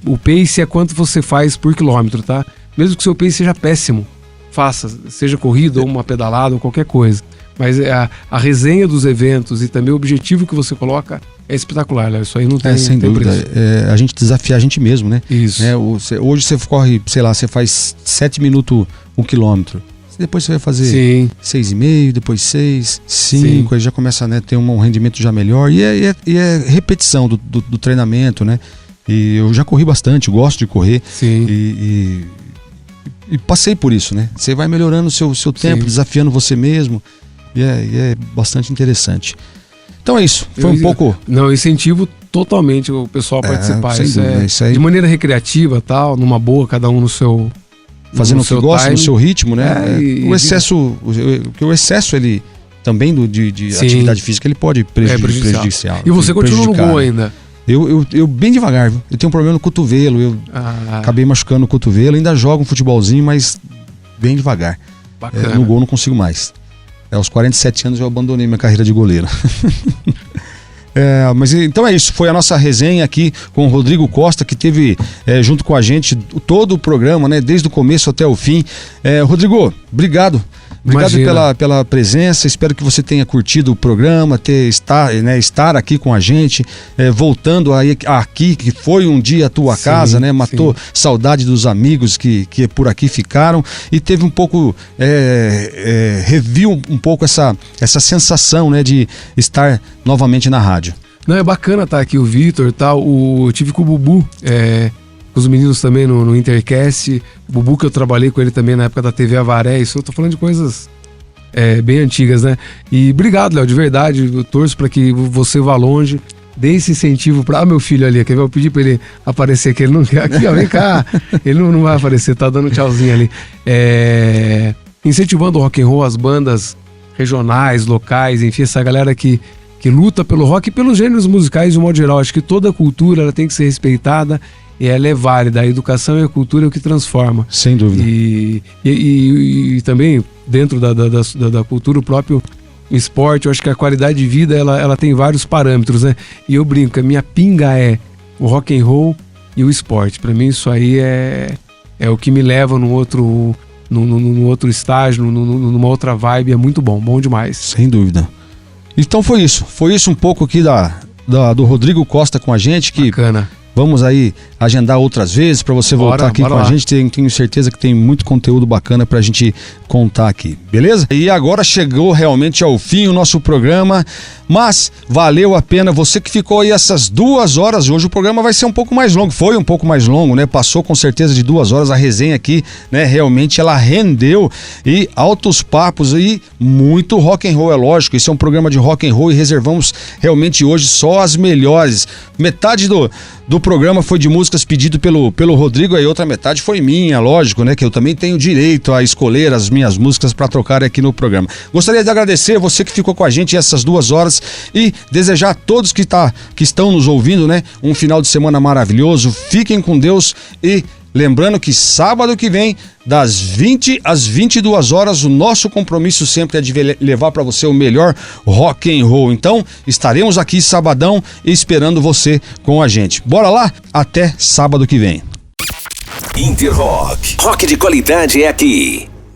o pace é quanto você faz por quilômetro, tá? Mesmo que o seu pace seja péssimo, faça, seja corrida ou uma pedalada ou qualquer coisa. Mas a resenha dos eventos e também o objetivo que você coloca é espetacular, né? Isso aí não tem, sem dúvida. A gente desafiar a gente mesmo, né? Isso. Hoje você corre, sei lá, você faz 7 minutos 1 quilômetro. Depois você vai fazer 6,5, depois 6, 5, aí já começa a ter um rendimento já melhor. E é repetição do treinamento, né? E eu já corri bastante, gosto de correr. Sim. E passei por isso, né? Você vai melhorando o seu tempo, desafiando você mesmo. E é bastante interessante. Então é isso. Foi um pouco... Não, eu incentivo totalmente o pessoal a participar. Sem dúvida, isso aí. De maneira recreativa, tal, numa boa, cada um no seu... Fazendo o que gosta, no seu ritmo, né? O excesso, ele também de atividade física, ele pode prejudiciar. E você continua no gol ainda? Eu bem devagar, viu? Eu tenho um problema no cotovelo, eu acabei machucando o cotovelo, ainda jogo um futebolzinho, mas bem devagar. Bacana. No gol não consigo mais. Aos 47 anos eu abandonei minha carreira de goleiro. Mas então é isso, foi a nossa resenha aqui com o Rodrigo Costa, que teve junto com a gente todo o programa, né, desde o começo até o fim. Rodrigo, obrigado pela presença, espero que você tenha curtido o programa, estar aqui com a gente, voltando aqui, que foi um dia a tua casa, né, matou saudade dos amigos que por aqui ficaram e teve um pouco, reviu um pouco essa sensação, né, de estar novamente na rádio. Não, é bacana estar aqui, o Vitor e tal, eu tive com o Bubu, com os meninos também no Intercast, o Bubu que eu trabalhei com ele também na época da TV Avaré, isso eu tô falando de coisas bem antigas, né? E obrigado, Léo, de verdade, eu torço para que você vá longe, dê esse incentivo para meu filho ali, quer ver? Eu pedi para ele aparecer, que ele não quer, aqui ó, vem cá, ele não vai aparecer, tá dando tchauzinho ali. Incentivando o rock and roll, as bandas regionais, locais, enfim, essa galera que luta pelo rock e pelos gêneros musicais de um modo geral. Acho que toda cultura ela tem que ser respeitada e ela é válida. A educação e a cultura é o que transforma. Sem dúvida. E também, dentro da cultura, o próprio no esporte. Eu acho que a qualidade de vida, ela tem vários parâmetros, né? E eu brinco, a minha pinga é o rock and roll e o esporte. Para mim isso aí é o que me leva num outro estágio, numa outra vibe. É muito bom demais. Sem dúvida. Então foi isso um pouco aqui do Rodrigo Costa com a gente, que bacana. Vamos aí agendar outras vezes para você voltar aqui com a gente. Tenho certeza que tem muito conteúdo bacana pra gente contar aqui, beleza? E agora chegou realmente ao fim o nosso programa, mas valeu a pena você que ficou aí essas 2 horas. Hoje o programa vai ser um pouco mais longo, foi um pouco mais longo, né? Passou com certeza de 2 horas a resenha aqui, né? Realmente ela rendeu, e altos papos e muito rock and roll, é lógico. Esse é um programa de rock and roll e reservamos realmente hoje só as melhores. Metade do programa foi de músicas pedido pelo Rodrigo, aí outra metade foi minha, lógico, né? Que eu também tenho direito a escolher as minhas músicas para tocar aqui no programa. Gostaria de agradecer você que ficou com a gente essas 2 horas e desejar a todos que estão nos ouvindo, né? Um final de semana maravilhoso. Fiquem com Deus e lembrando que sábado que vem, das 20 às 22 horas, o nosso compromisso sempre é de levar para você o melhor rock and roll. Então, estaremos aqui sabadão esperando você com a gente. Bora lá? Até sábado que vem. Interrock. Rock de qualidade é aqui.